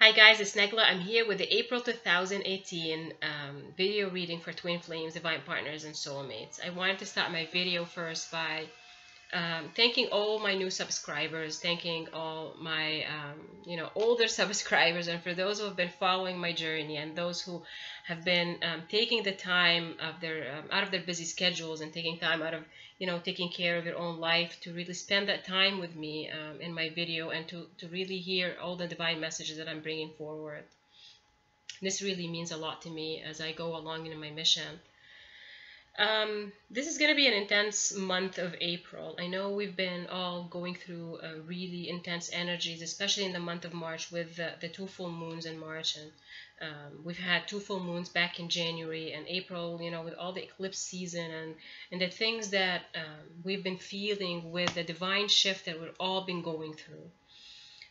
Hi guys, it's Negla. I'm here with the April 2018 video reading for Twin Flames, Divine Partners, and Soulmates. I wanted to start my video first by thanking all my new subscribers, thanking all my older subscribers, and for those who have been following my journey and those who have been taking the time of their out of their busy schedules and taking time out of taking care of their own life to really spend that time with me in my video and to really hear all the divine messages that I'm bringing forward. This really means a lot to me as I go along in my mission. This is going to be an intense month of April. I know we've been all going through really intense energies, especially in the month of March with the two full moons in March. And we've had two full moons back in January and April, with all the eclipse season and the things that we've been feeling with the divine shift that we've all been going through.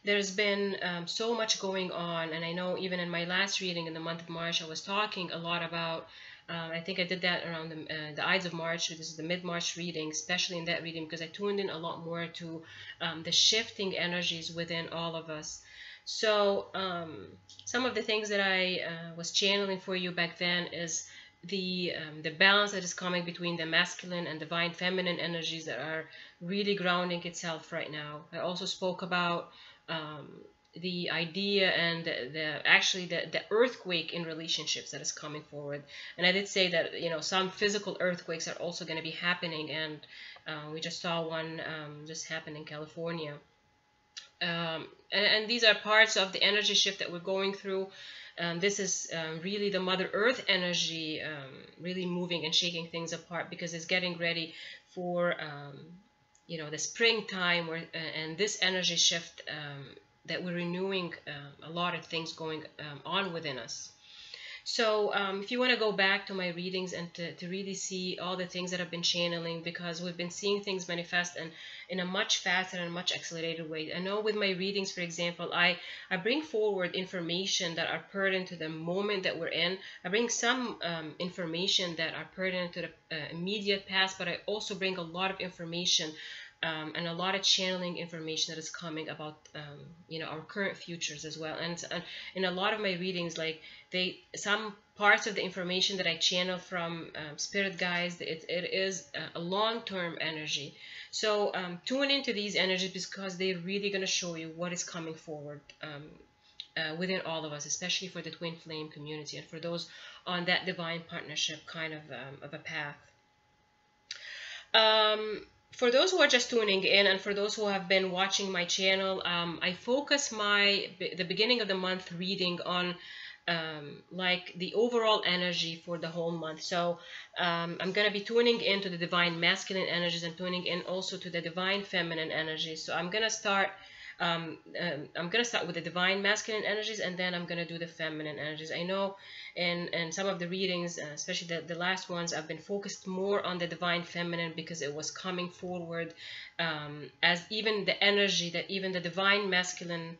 There's been so much going on, and I know even in my last reading in the month of March, I was talking a lot about I think I did that around the Ides of March. This is the mid-March reading, especially in that reading, because I tuned in a lot more to the shifting energies within all of us. So some of the things that I was channeling for you back then is the balance that is coming between the masculine and divine feminine energies that are really grounding itself right now. I also spoke about the idea and the earthquake in relationships that is coming forward, and I did say that some physical earthquakes are also going to be happening, and we just saw one just happen in California, and these are parts of the energy shift that we're going through. This is really the Mother Earth energy really moving and shaking things apart, because it's getting ready for the springtime and this energy shift that we're renewing a lot of things going on within us. So if you want to go back to my readings and to really see all the things that I've been channeling, because we've been seeing things manifest and in a much faster and much accelerated way. I know with my readings, for example, I bring forward information that are pertinent to the moment that we're in. I bring some information that are pertinent to the immediate past, but I also bring a lot of information and a lot of channeling information that is coming about our current futures as well. And in a lot of my readings, like some parts of the information that I channel from spirit guides, it is a long-term energy. So tune into these energies, because they're really going to show you what is coming forward within all of us, especially for the twin flame community and for those on that divine partnership kind of a path. For those who are just tuning in, and for those who have been watching my channel, I focus the beginning of the month reading on like the overall energy for the whole month. So I'm going to be tuning into the divine masculine energies and tuning in also to the divine feminine energies. So I'm going to start with the divine masculine energies, and then I'm going to do the feminine energies. I know in some of the readings, especially the last ones, I've been focused more on the divine feminine, because it was coming forward as even the energy that even the divine masculine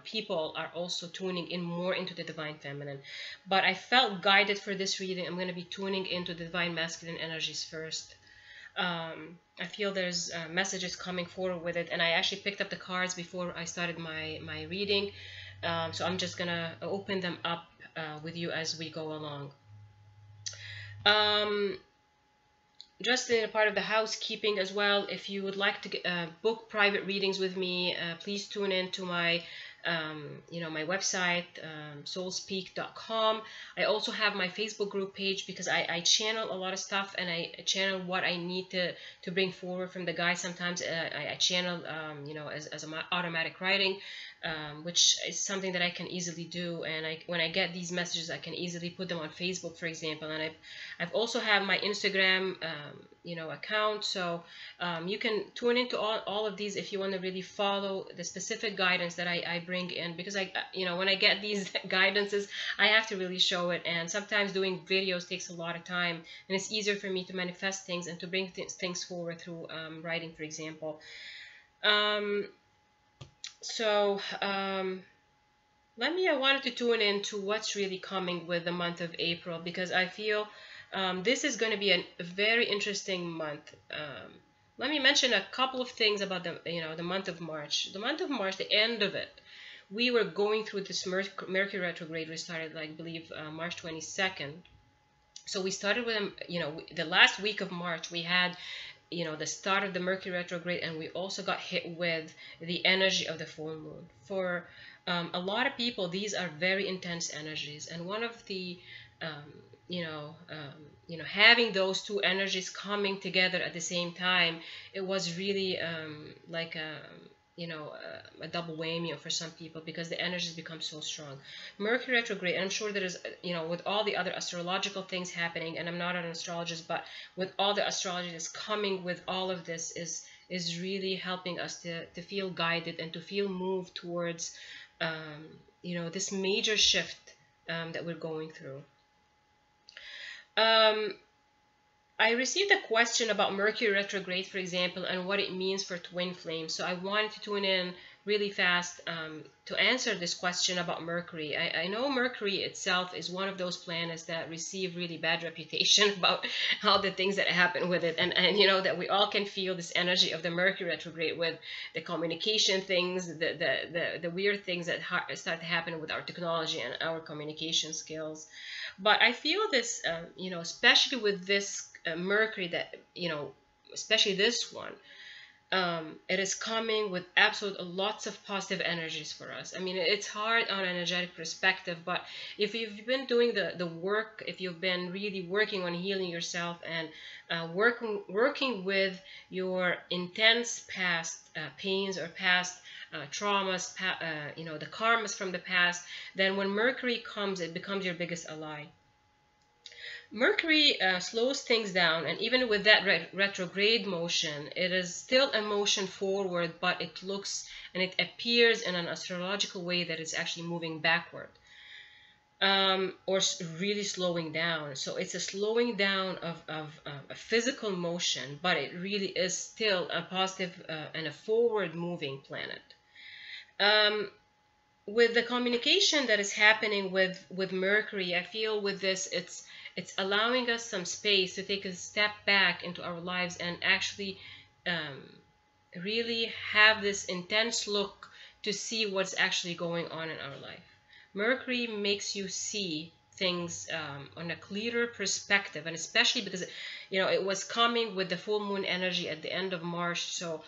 people are also tuning in more into the divine feminine. But I felt guided for this reading. I'm going to be tuning into the divine masculine energies first. I feel there's messages coming forward with it, and I actually picked up the cards before I started my reading, so I'm just gonna open them up with you as we go along. Just in a part of the housekeeping as well, if you would like to book private readings with me, please tune in to my my website, soulspeak.com. I also have my Facebook group page, because I channel a lot of stuff, and I channel what I need to bring forward from the guides. Sometimes I channel as an automatic writing, which is something that I can easily do, and when I get these messages, I can easily put them on Facebook, for example. And I've also have my Instagram account, so you can tune into all of these if you want to really follow the specific guidance that I bring in, because when I get these guidances, I have to really show it, and sometimes doing videos takes a lot of time, and it's easier for me to manifest things and to bring things forward through writing, for example. I wanted to tune into what's really coming with the month of April, because I feel this is going to be a very interesting month. Let me mention a couple of things about the month of March. The month of March, the end of it, we were going through this Mercury retrograde. We started, like, I believe, March 22nd. So we started with, the last week of March, we had, the start of the Mercury retrograde, and we also got hit with the energy of the full moon. For a lot of people, these are very intense energies, and one of the, having those two energies coming together at the same time, it was really like a double whammy for some people, because the energies become so strong. Mercury retrograde, I'm sure there is, with all the other astrological things happening, and I'm not an astrologist, but with all the astrology that's coming with all of this, is really helping us to feel guided and to feel moved towards this major shift that we're going through. I received a question about Mercury retrograde, for example, and what it means for twin flames. So I wanted to tune in really fast to answer this question about Mercury. I know Mercury itself is one of those planets that receive really bad reputation about all the things that happen with it, and that we all can feel this energy of the Mercury retrograde with the communication things, the weird things that start to happen with our technology and our communication skills. But I feel this, especially with this Mercury, that, especially this one, it is coming with absolute lots of positive energies for us. I mean, it's hard on an energetic perspective, but if you've been doing the work, if you've been really working on healing yourself and working with your intense past pains or past traumas, the karmas from the past, then when Mercury comes, it becomes your biggest ally. Mercury slows things down, and even with that retrograde motion, it is still a motion forward, but it looks and it appears in an astrological way that it's actually moving backward, or really slowing down. So it's a slowing down of a physical motion, but it really is still a positive and a forward moving planet. With the communication that is happening with Mercury, I feel with this, it's allowing us some space to take a step back into our lives and actually really have this intense look to see what's actually going on in our life. Mercury makes you see things on a clearer perspective, and especially because it was coming with the full moon energy at the end of March. So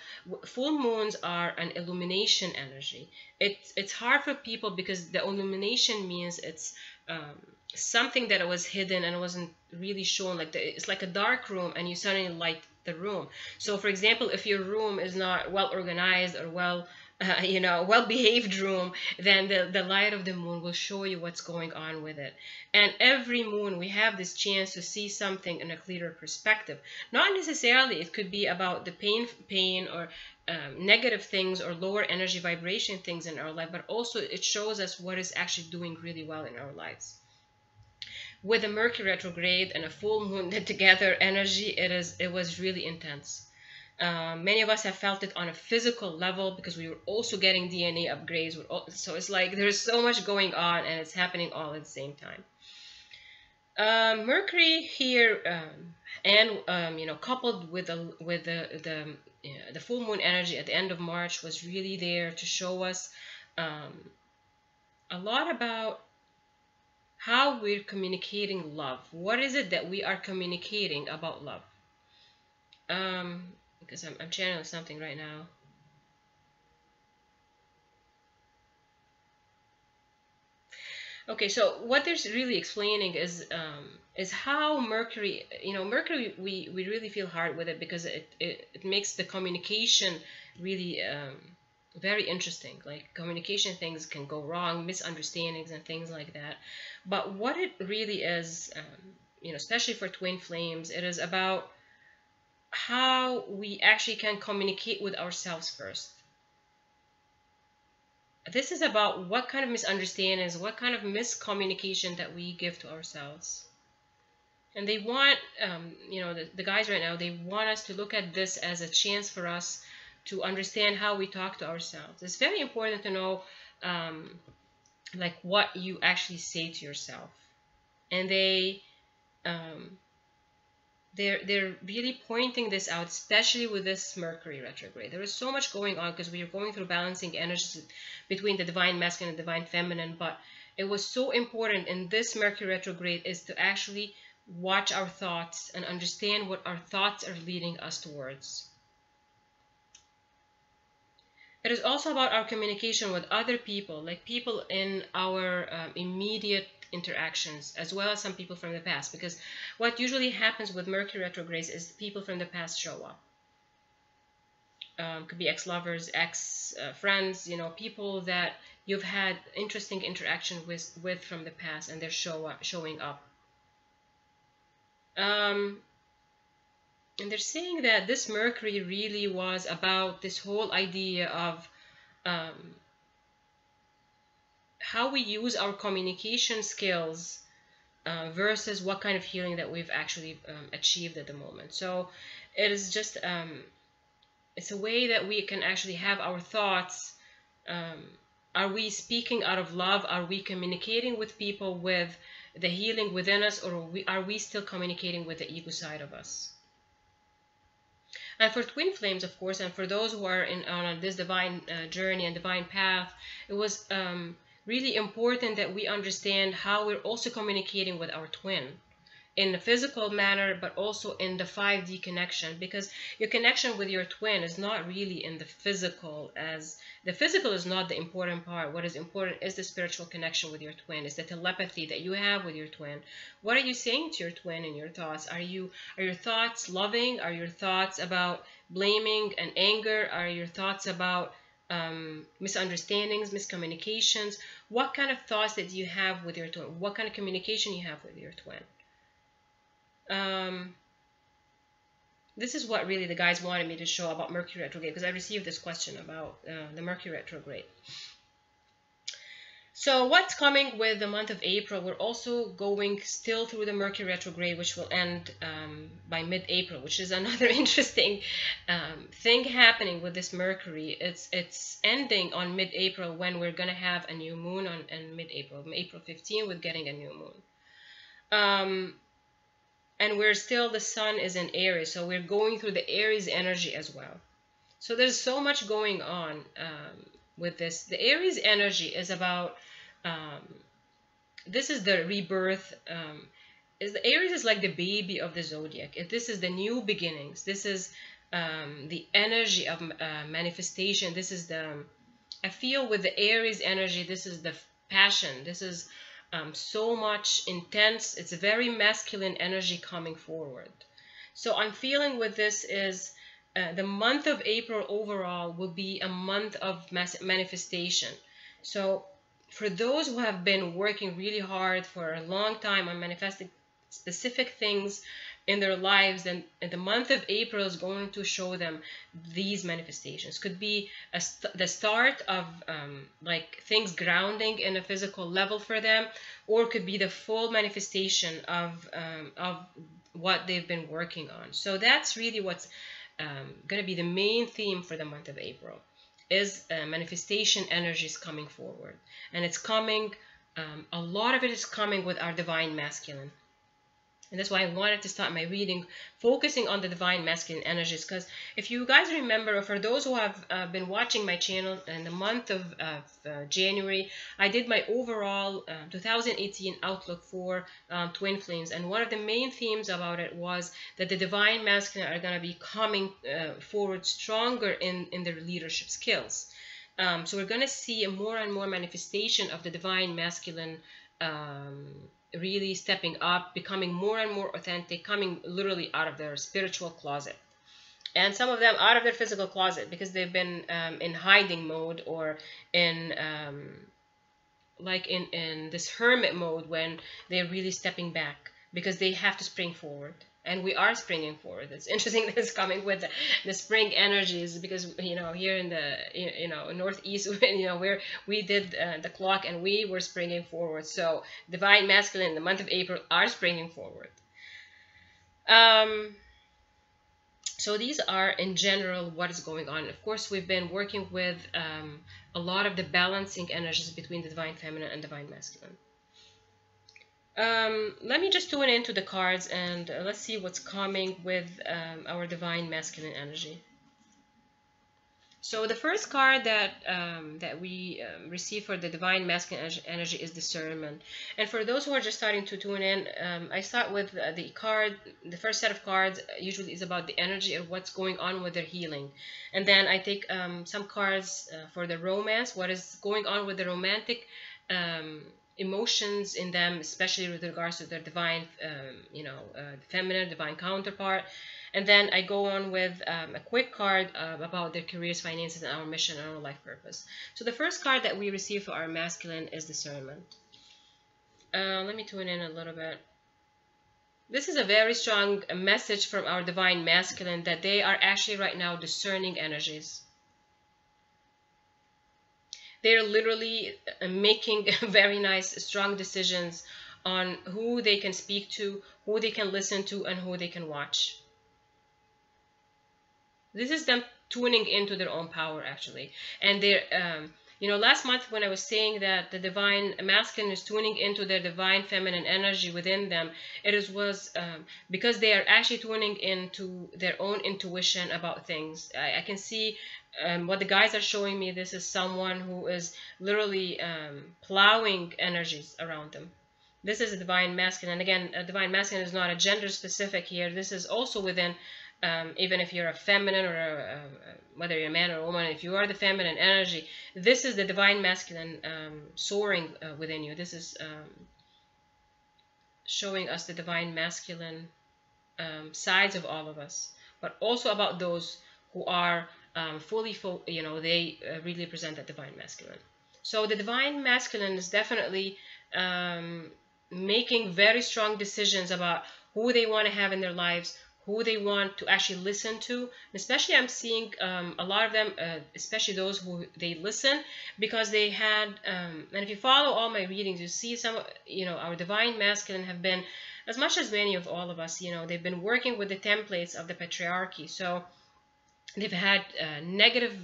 full moons are an illumination energy. It's hard for people because the illumination means it's something that was hidden and wasn't really shown. Like it's like a dark room and you suddenly light the room. So for example, if your room is not well organized or well behaved room, then the light of the moon will show you what's going on with it. And every moon we have this chance to see something in a clearer perspective. Not necessarily it could be about the pain or negative things or lower energy vibration things in our life, but also it shows us what is actually doing really well in our lives. With a Mercury retrograde and a full moon together energy, it was really intense. Many of us have felt it on a physical level because we were also getting DNA upgrades. So it's like there's so much going on and it's happening all at the same time. Mercury here, coupled with the full moon energy at the end of March, was really there to show us a lot about how we're communicating love. What is it that we are communicating about love? Because I'm channeling something right now. Okay, so what there's really explaining is how Mercury, Mercury, we really feel hard with it because it makes the communication really very interesting. Like communication things can go wrong, misunderstandings and things like that. But what it really is, especially for twin flames, it is about how we actually can communicate with ourselves first. This is about what kind of misunderstandings, what kind of miscommunication that we give to ourselves. And they want, the guys right now, they want us to look at this as a chance for us to understand how we talk to ourselves. It's very important to know, like what you actually say to yourself. And they they're really pointing this out, especially with this Mercury retrograde. There is so much going on because we are going through balancing energies between the divine masculine and divine feminine, but it was so important in this Mercury retrograde is to actually watch our thoughts and understand what our thoughts are leading us towards. It is also about our communication with other people, like people in our immediate interactions, as well as some people from the past, because what usually happens with Mercury retrogrades is people from the past show up. Could be ex-lovers, ex-friends, you know, people that you've had interesting interaction with from the past, and they're showing up. And they're saying that this Mercury really was about this whole idea of how we use our communication skills versus what kind of healing that we've actually achieved at the moment. So it is just it's a way that we can actually have our thoughts. Are we speaking out of love? Are we communicating with people with the healing within us, or are we still communicating with the ego side of us? And for twin flames, of course, and for those who are on this divine journey and divine path, it was really important that we understand how we're also communicating with our twin in the physical manner, but also in the 5D connection, because your connection with your twin is not really in the physical, as the physical is not the important part. What is important is the spiritual connection with your twin, is the telepathy that you have with your twin. What are you saying to your twin in your thoughts? Are your thoughts loving? Are your thoughts about blaming and anger? Are your thoughts about misunderstandings, miscommunications? What kind of thoughts that you have with your twin? What kind of communication you have with your twin? This is what really the guys wanted me to show about Mercury retrograde, because I received this question about the Mercury retrograde. So what's coming with the month of April? We're also going still through the Mercury retrograde, which will end by mid-April, which is another interesting thing happening with this Mercury. It's ending on mid-April, when we're going to have a new moon on mid-April. April 15, we're getting a new moon. And we're still, the sun is in Aries, so we're going through the Aries energy as well. So there's so much going on with this. The Aries energy is about, this is the rebirth. The Aries is like the baby of the zodiac. This is the new beginnings. This is the energy of manifestation. This is I feel with the Aries energy, this is the passion. This is so much intense. It's a very masculine energy coming forward. So I'm feeling with this is the month of April overall will be a month of manifestation. So for those who have been working really hard for a long time on manifesting specific things in their lives, then the month of April is going to show them these manifestations. Could be the start of like things grounding in a physical level for them, or could be the full manifestation of what they've been working on. So that's really what's going to be the main theme for the month of April, is manifestation energies coming forward. And it's coming, a lot of it is coming with our divine masculine. And that's why I wanted to start my reading focusing on the divine masculine energies, because if you guys remember, or for those who have been watching my channel in the month of January, I did my overall 2018 outlook for twin flames, and one of the main themes about it was that the divine masculine are going to be coming forward stronger in their leadership skills. So we're going to see a more and more manifestation of the divine masculine really stepping up, becoming more and more authentic, coming literally out of their spiritual closet. And some of them out of their physical closet, because they've been in hiding mode, or in like in this hermit mode, when they're really stepping back because they have to spring forward. And we are springing forward. It's interesting that it's coming with the spring energies, because here in the northeast, where we did the clock and we were springing forward. So divine masculine in the month of April are springing forward. So these are in general what is going on. Of course, we've been working with a lot of the balancing energies between the divine feminine and divine masculine. Let me just tune into the cards and let's see what's coming with our divine masculine energy. So the first card that we receive for the divine masculine energy is discernment. And for those who are just starting to tune in, I start with the card. The first set of cards usually is about the energy of what's going on with their healing, and then I take some cards for the romance, what is going on with the romantic emotions in them, especially with regards to their divine, feminine, divine counterpart. And then I go on with a quick card about their careers, finances, and our mission and our life purpose. So the first card that we receive for our masculine is discernment. Let me tune in a little bit. This is a very strong message from our divine masculine that they are actually right now discerning energies. They're literally making very nice, strong decisions on who they can speak to, who they can listen to, and who they can watch. This is them tuning into their own power, actually. And they're, last month when I was saying that the divine masculine is tuning into their divine feminine energy within them, was because they are actually tuning into their own intuition about things. I can see what the guys are showing me. This is someone who is literally plowing energies around them. This is a divine masculine. And again, a divine masculine is not a gender specific here. This is also within even if you're a feminine or whether you're a man or a woman, if you are the feminine energy, this is the divine masculine soaring within you. This is showing us the divine masculine sides of all of us, but also about those who are they really present that divine masculine. So the divine masculine is definitely making very strong decisions about who they want to have in their lives, who they want to actually listen to. And especially I'm seeing a lot of them, especially those who they listen, because they had, and if you follow all my readings, you see some, our divine masculine have been, as much as many of all of us, they've been working with the templates of the patriarchy. So they've had negative,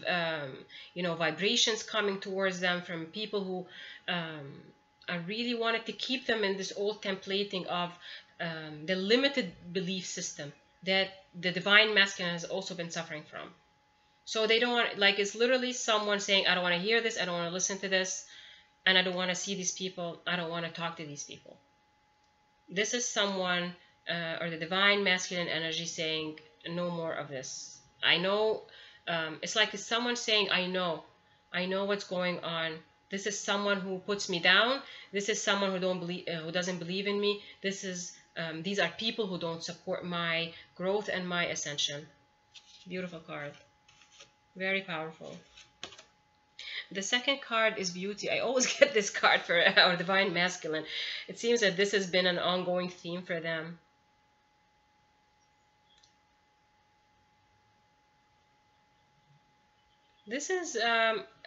vibrations coming towards them from people who I really wanted to keep them in this old templating of the limited belief system that the divine masculine has also been suffering from. So they don't want, like, it's literally someone saying, I don't want to hear this, I don't want to listen to this, and I don't want to see these people, I don't want to talk to these people. This is someone, or the divine masculine energy saying, no more of this. I know, it's like it's someone saying, I know what's going on. This is someone who puts me down. This is someone who doesn't believe in me. This is these are people who don't support my growth and my ascension. Beautiful card. Very powerful. The second card is beauty. I always get this card for our divine masculine. It seems that this has been an ongoing theme for them. This is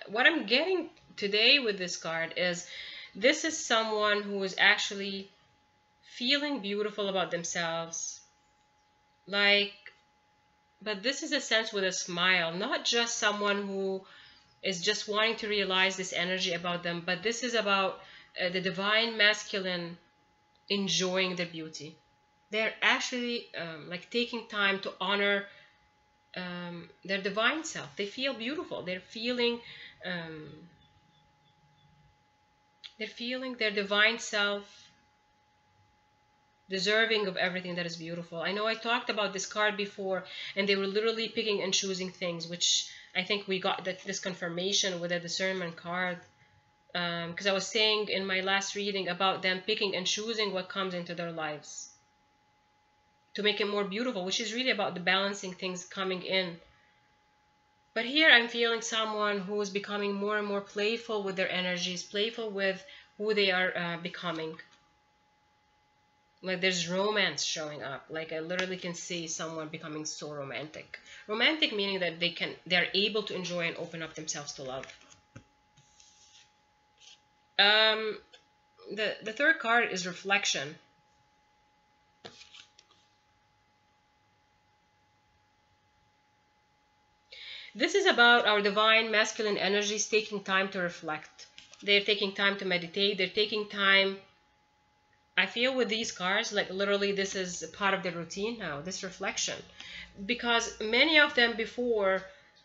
what I'm getting today with this card is this is someone who is actually feeling beautiful about themselves, but this is a sense with a smile, not just someone who is just wanting to realize this energy about them, but this is about the divine masculine enjoying their beauty. They're actually taking time to honor their divine self. They feel beautiful. They're feeling their divine self deserving of everything that is beautiful. I know I talked about this card before, and they were literally picking and choosing things, which I think we got this confirmation with the discernment card, because I was saying in my last reading about them picking and choosing what comes into their lives to make it more beautiful, which is really about the balancing things coming in. But here I'm feeling someone who is becoming more and more playful with their energies, playful with who they are becoming. Like there's romance showing up. Like I literally can see someone becoming so romantic. Romantic meaning that they're able to enjoy and open up themselves to love. The third card is reflection. This is about our divine masculine energies taking time to reflect. They're taking time to meditate. They're taking time. I feel with these cards, like literally this is part of their routine now, this reflection. Because many of them before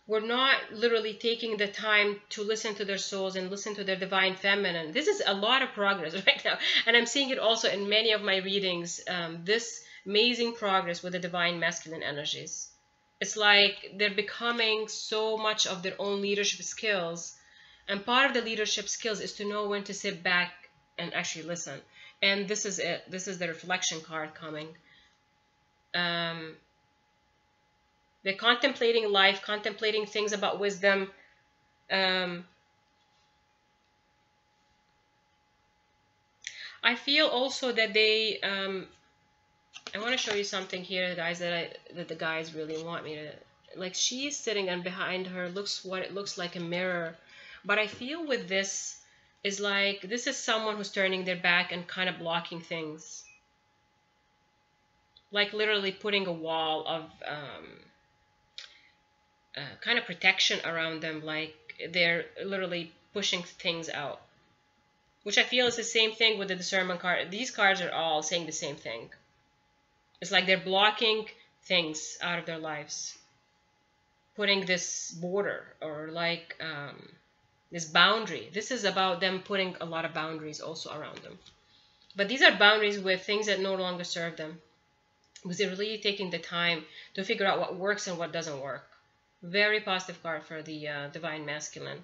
were not literally taking the time to listen to their souls and listen to their divine feminine. This is a lot of progress right now. And I'm seeing it also in many of my readings, this amazing progress with the divine masculine energies. It's like they're becoming so much of their own leadership skills. And part of the leadership skills is to know when to sit back and actually listen. And this is it. This is the reflection card coming. They're contemplating life, contemplating things about wisdom. I feel also that they, I want to show you something here, guys, that the guys really want me to, like, she's sitting and behind her looks what it looks like a mirror. But I feel with this is like, this is someone who's turning their back and kind of blocking things. Like literally putting a wall of kind of protection around them, like they're literally pushing things out. Which I feel is the same thing with the discernment card. These cards are all saying the same thing. It's like they're blocking things out of their lives. Putting this border or like this boundary. This is about them putting a lot of boundaries also around them. But these are boundaries with things that no longer serve them. Because they're really taking the time to figure out what works and what doesn't work. Very positive card for the divine masculine.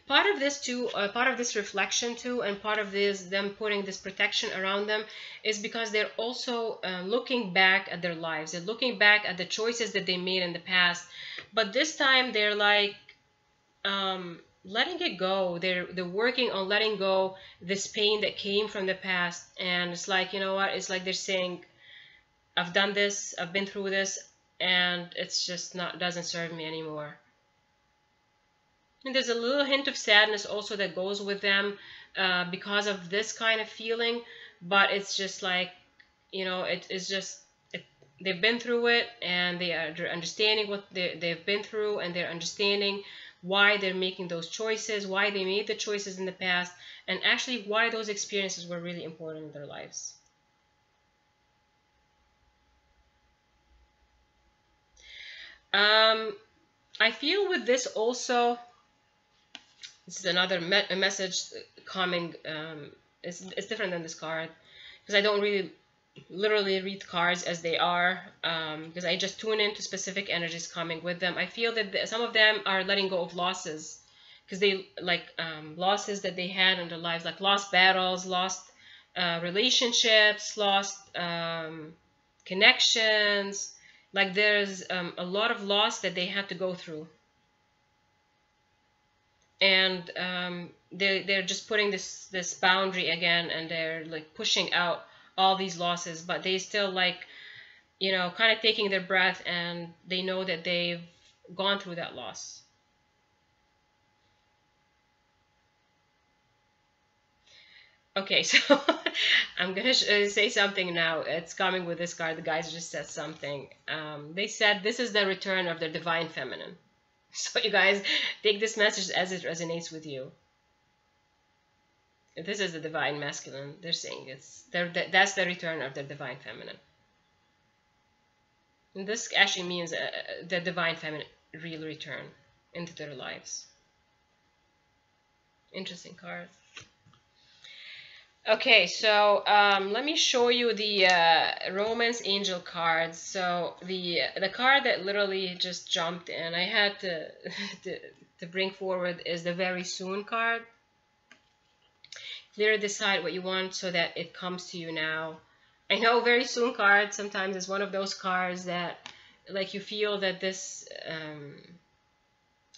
Part of this too, part of this reflection too, and part of this, them putting this protection around them, is because they're also looking back at their lives. They're looking back at the choices that they made in the past. But this time they're like letting it go. They're working on letting go this pain that came from the past. And it's like, you know what? It's like they're saying, I've done this, I've been through this, and it's just not, doesn't serve me anymore. And there's a little hint of sadness also that goes with them because of this kind of feeling. But it's just like, you know, it's just, they've been through it, and they're understanding what they've been through, and they're understanding why they're making those choices, why they made the choices in the past, and actually why those experiences were really important in their lives. I feel with this also, this is another message coming. It's different than this card because I don't really literally read cards as they are, because I just tune into specific energies coming with them. I feel that some of them are letting go of losses because they like losses that they had in their lives, like lost battles, lost relationships, lost connections. Like there's a lot of loss that they had to go through. And they're just putting this boundary again, and they're like pushing out all these losses, but they still like, you know, kind of taking their breath, and they know that they've gone through that loss. Okay, so I'm gonna say something now. It's coming with this card. The guys just said something. They said this is the return of their divine feminine. So you guys take this message as it resonates with you. This is the divine masculine. They're saying that's the return of the divine feminine. And this actually means the divine feminine real return into their lives. Interesting card. Okay, so let me show you the Romance Angel cards. So the card that literally just jumped in, I had to to bring forward, is the Very Soon card. Clearly decide what you want so that it comes to you now. I know Very Soon card sometimes is one of those cards that, like, you feel that this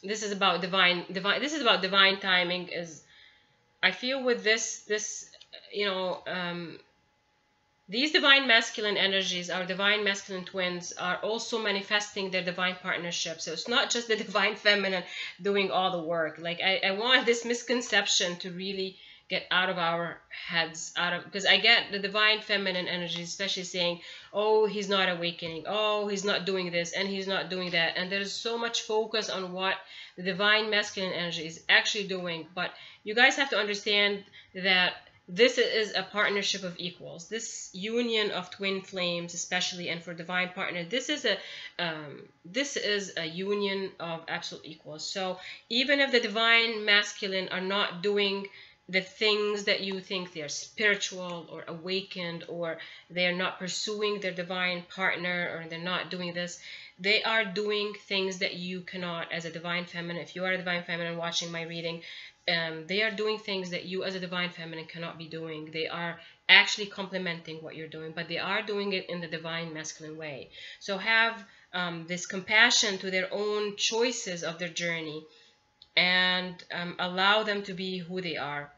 this is about divine. This is about divine timing. Is I feel with this. You know, these divine masculine energies, our divine masculine twins, are also manifesting their divine partnership. So it's not just the divine feminine doing all the work. Like I want this misconception to really get out of our heads, because I get the divine feminine energy especially saying, oh, he's not awakening, oh, he's not doing this and he's not doing that, and there's so much focus on what the divine masculine energy is actually doing. But you guys have to understand that this is a partnership of equals. This union of twin flames, especially, and for divine partner, this is a union of absolute equals. So even if the divine masculine are not doing the things that you think they're spiritual or awakened, or they're not pursuing their divine partner, or they're not doing this, they are doing things that you cannot as a divine feminine. If you are a divine feminine watching my reading, they are doing things that you as a divine feminine cannot be doing. They are actually complementing what you're doing, but they are doing it in the divine masculine way. So have this compassion to their own choices of their journey, and allow them to be who they are.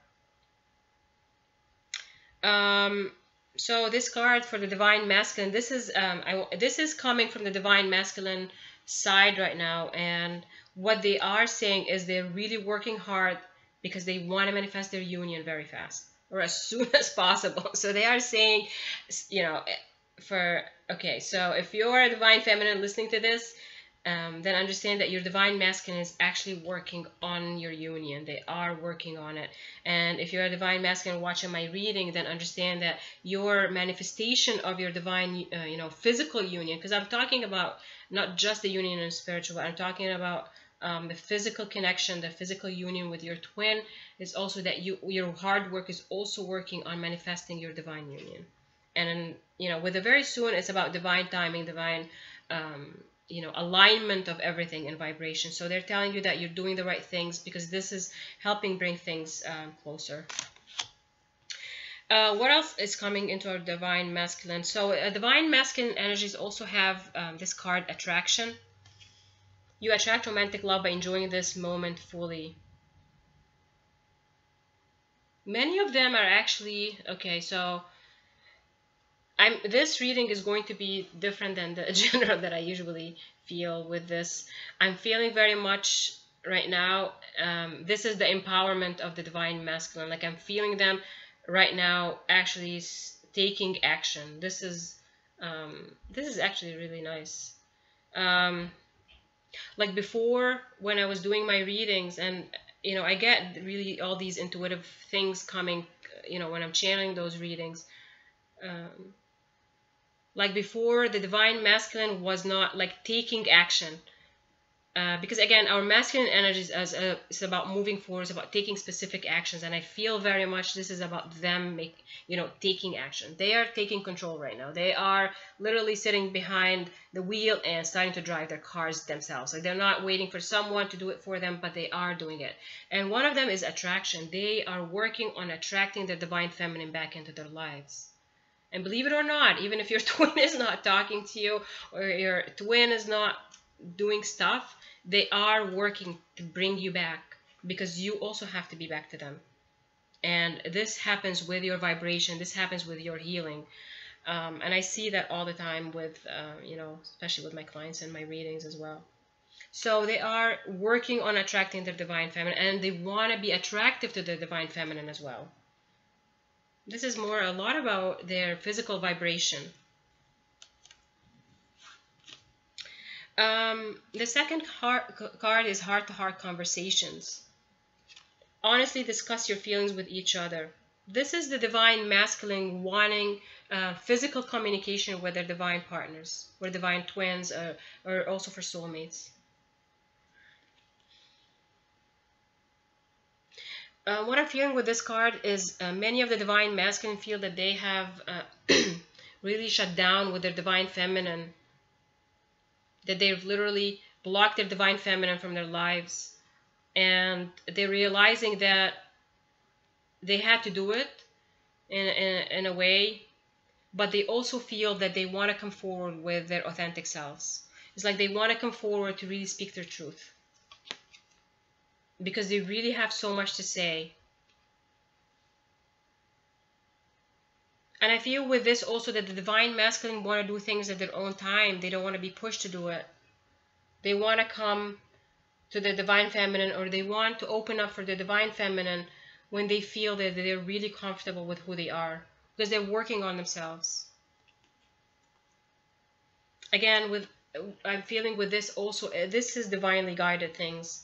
So this card for the divine masculine, this is this is coming from the divine masculine side right now, and what they are saying is they're really working hard because they want to manifest their union very fast, or as soon as possible. So they are saying, you know, okay, so if you're a divine feminine listening to this, then understand that your divine masculine is actually working on your union. They are working on it. And if you're a divine masculine watching my reading, then understand that your manifestation of your divine, physical union, because I'm talking about not just the union and spiritual, I'm talking about the physical connection, the physical union with your twin, is also that your hard work is also working on manifesting your divine union. And with the very soon, it's about divine timing, divine alignment of everything in vibration. So they're telling you that you're doing the right things because this is helping bring things closer. What else is coming into our divine masculine? So divine masculine energies also have this card, attraction. You attract romantic love by enjoying this moment fully. Many of them are actually, okay, so this reading is going to be different than the general that I usually feel with this. I'm feeling very much right now, this is the empowerment of the divine masculine. Like I'm feeling them right now actually taking action. This is actually really nice. Like before, when I was doing my readings, and I get really all these intuitive things coming, when I'm channeling those readings. Like before, the divine masculine was not like taking action, because again, our masculine energies is about moving forward, it's about taking specific actions, and I feel very much this is about them taking action. They are taking control right now. They are literally sitting behind the wheel and starting to drive their cars themselves. Like they're not waiting for someone to do it for them, but they are doing it. And one of them is attraction. They are working on attracting the divine feminine back into their lives. And believe it or not, even if your twin is not talking to you, or your twin is not doing stuff, they are working to bring you back, because you also have to be back to them. And this happens with your vibration. This happens with your healing. And I see that all the time with, especially with my clients and my readings as well. So they are working on attracting their divine feminine, and they want to be attractive to the divine feminine as well. This is a lot about their physical vibration. The second card is heart-to-heart conversations. Honestly discuss your feelings with each other. This is the divine masculine wanting physical communication with their divine partners, or divine twins, or also for soulmates. What I'm feeling with this card is many of the divine masculine feel that they have really shut down with their divine feminine, that they've literally blocked their divine feminine from their lives, and they're realizing that they had to do it in a way, but they also feel that they want to come forward with their authentic selves. It's like they want to come forward to really speak their truth, because they really have so much to say. And I feel with this also that the divine masculine want to do things at their own time. They don't want to be pushed to do it. They want to come to the divine feminine, or they want to open up for the divine feminine when they feel that they're really comfortable with who they are, because they're working on themselves. Again, with I'm feeling with this also, this is divinely guided things.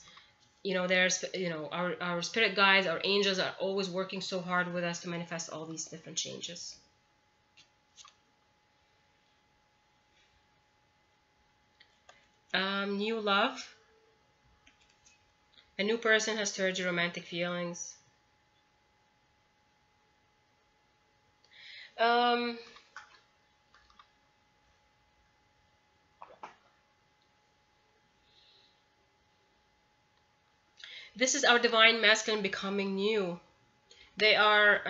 You know, there's, you know, our spirit guides, our angels are always working so hard with us to manifest all these different changes. New love. A new person has stirred your romantic feelings. This is our divine masculine becoming new. They are,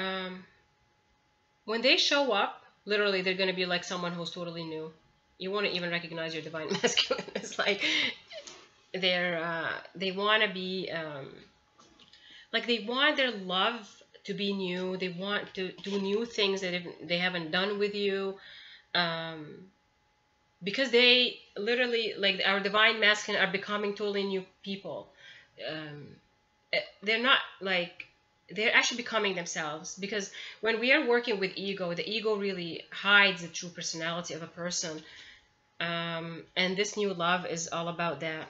when they show up, literally they're going to be like someone who's totally new. You won't even recognize your divine masculine. It's like they want to be, like they want their love to be new. They want to do new things that they haven't done with you. Because they literally, like our divine masculine, are becoming totally new people. They're not like, they're actually becoming themselves, because when we are working with ego, the ego really hides the true personality of a person. And this new love is all about that.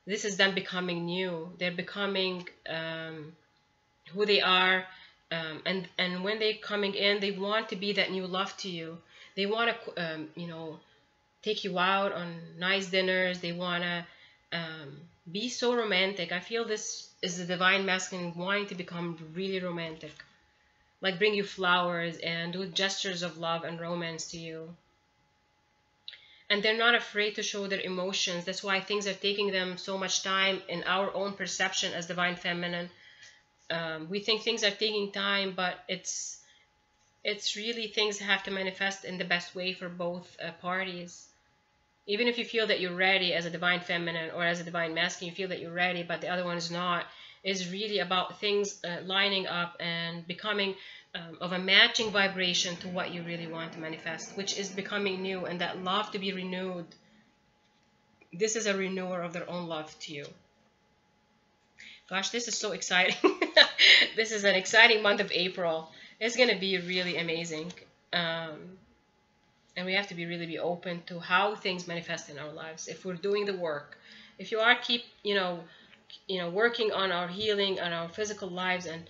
This is them becoming new. They're becoming who they are, and when they're coming in, they want to be that new love to you. They want to you know, take you out on nice dinners. They want to be so romantic. I feel this is the divine masculine wanting to become really romantic, like bring you flowers and do gestures of love and romance to you. And they're not afraid to show their emotions. That's why things are taking them so much time in our own perception as divine feminine. We think things are taking time, but it's really, things have to manifest in the best way for both parties. Even if you feel that you're ready as a divine feminine or as a divine masculine, you feel that you're ready, but the other one is not. It's really about things lining up and becoming of a matching vibration to what you really want to manifest, which is becoming new, and that love to be renewed. This is a renewer of their own love to you. Gosh, this is so exciting. This is an exciting month of April. It's going to be really amazing. And we have to really be open to how things manifest in our lives if we're doing the work. If you are working on our healing, on our physical lives, and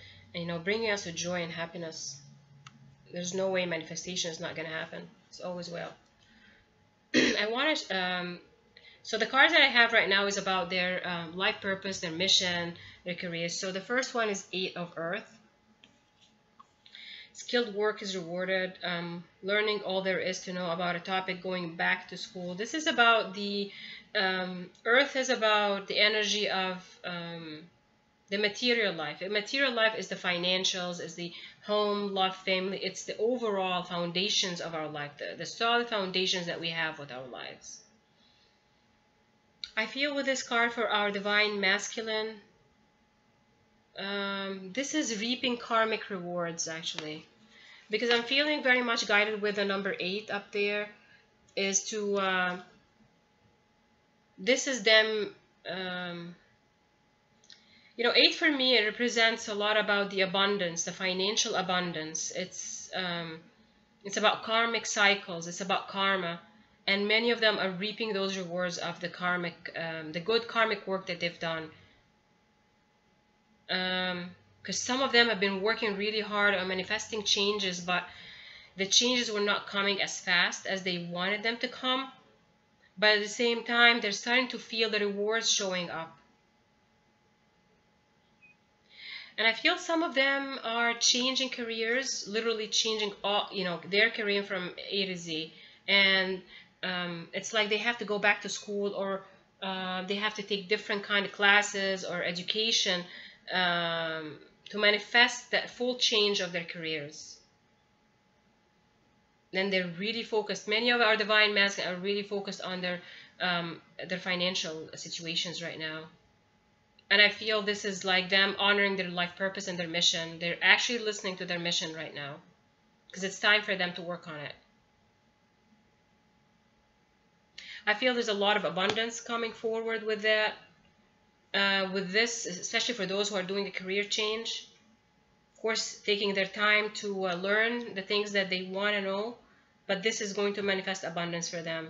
bringing us to joy and happiness, there's no way manifestation is not going to happen. It's always will. I want to so the cards that I have right now is about their life purpose, their mission, their careers. So the first one is 8 of Earth. Skilled work is rewarded. Learning all there is to know about a topic, going back to school. This is about the Earth is about the energy of the material life. The material life is the financials, is the home, love, family. It's the overall foundations of our life, the solid foundations that we have with our lives. I feel with this card for our divine masculine, this is reaping karmic rewards, actually, because I'm feeling very much guided with the number 8 up there, is to this is them 8 for me, it represents a lot about the abundance, the financial abundance. It's about karmic cycles, it's about karma, and many of them are reaping those rewards of the karmic the good karmic work that they've done. Because some of them have been working really hard on manifesting changes, but the changes were not coming as fast as they wanted them to come. But at the same time, they're starting to feel the rewards showing up. And I feel some of them are changing careers, literally changing all, their career from A to Z. And it's like they have to go back to school, or they have to take different kind of classes or education to manifest that full change of their careers. Then they're really focused. Many of our divine masculine are really focused on their financial situations right now. And I feel this is like them honoring their life purpose and their mission. They're actually listening to their mission right now, because it's time for them to work on it. I feel there's a lot of abundance coming forward with that. With this, especially for those who are doing a career change. course, taking their time to learn the things that they want to know, but this is going to manifest abundance for them.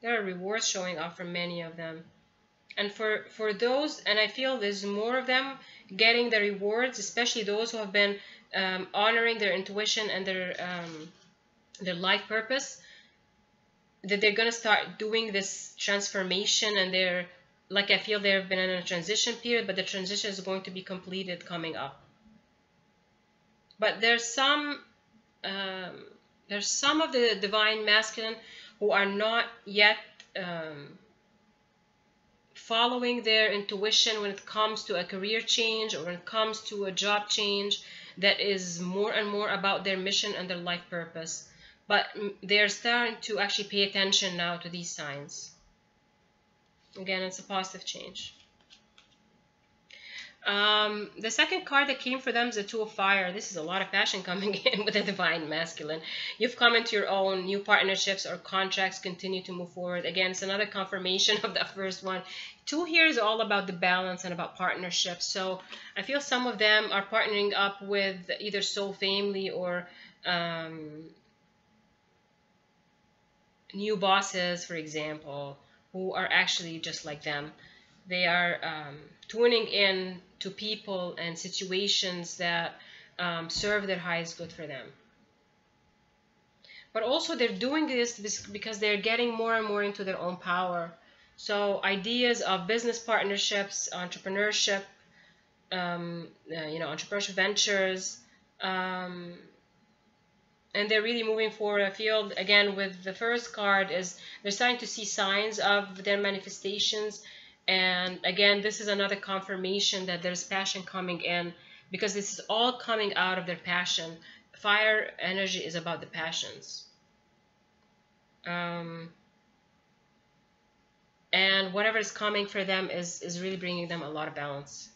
There are rewards showing up for many of them. And for those, and I feel there's more of them getting the rewards, especially those who have been honoring their intuition and their life purpose, that they're going to start doing this transformation, and they're, like, I feel they've been in a transition period, but the transition is going to be completed coming up. But there's some of the divine masculine who are not yet following their intuition when it comes to a career change, or when it comes to a job change that is more and more about their mission and their life purpose. But they're starting to actually pay attention now to these signs. Again, it's a positive change. The second card that came for them is the Two of Fire. This is a lot of passion coming in with the divine masculine. You've come into your own. New partnerships or contracts continue to move forward. Again, it's another confirmation of the first one. Two here is all about the balance and about partnerships. So I feel some of them are partnering up with either soul family or new bosses, for example, who are actually just like them. They are tuning in to people and situations that serve their highest good for them. But also they're doing this because they're getting more and more into their own power. So ideas of business partnerships, entrepreneurship, entrepreneurship ventures, and they're really moving forward. I feel, again, with the first card, is they're starting to see signs of their manifestations. And again, this is another confirmation that there's passion coming in, because this is all coming out of their passion. Fire energy is about the passions. And whatever is coming for them is really bringing them a lot of balance.